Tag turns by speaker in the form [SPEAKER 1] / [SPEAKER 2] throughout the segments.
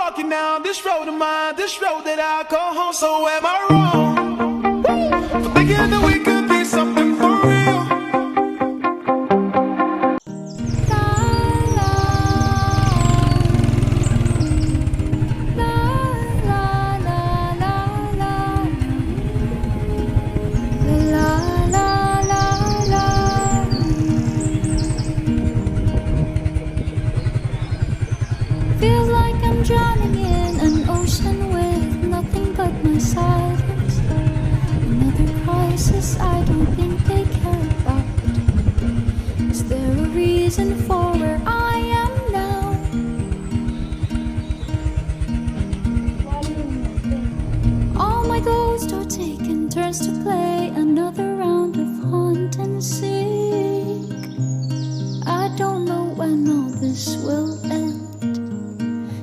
[SPEAKER 1] walking down this road of mine, this road that I call home. So am I wrong for thinking that we could be something for real?
[SPEAKER 2] Feels like I'm drowning in an ocean with nothing but my silence. Another crisis I don't think they care about. Is there a reason for where I am now? All my ghosts are taking turns to play another round of haunt and seek. I don't know when all this will end.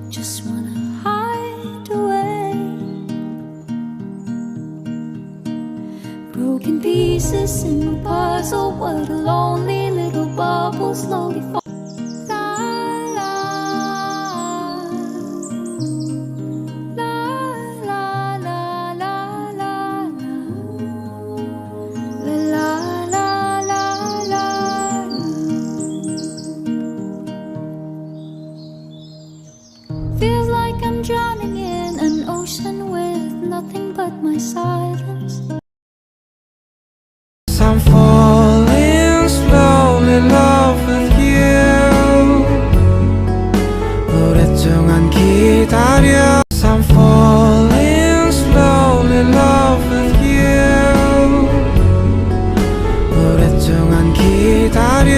[SPEAKER 2] Just wanna hide away. Broken pieces in a puzzle, what a lonely little bubble slowly falls. Feels like I'm drowning in an ocean with nothing but my silence.
[SPEAKER 3] I'm falling slowly in love with you. 오랫동안 기다려. I'm falling slowly in love with you. 오랫동안 기다려.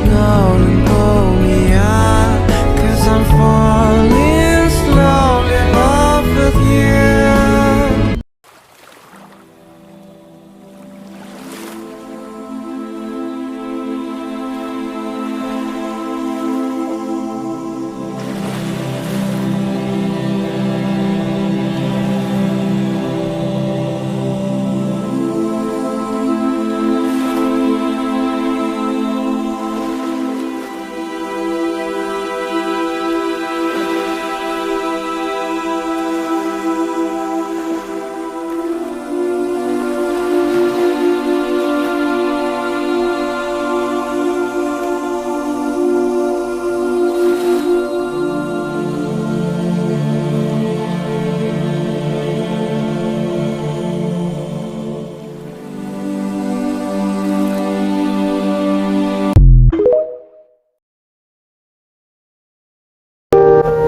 [SPEAKER 3] 너는 봄이야. Cause I'm falling slowly in love with you.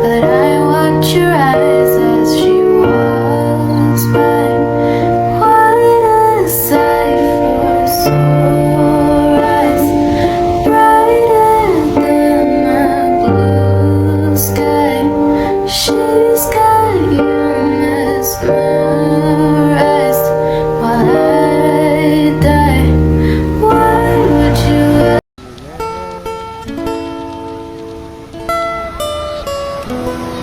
[SPEAKER 2] But I watch your eyes as she walks by. What a sight for sore eyes, brighter than the blue sky. She's got you mesmerized while I die. Why would you?
[SPEAKER 3] Thank you.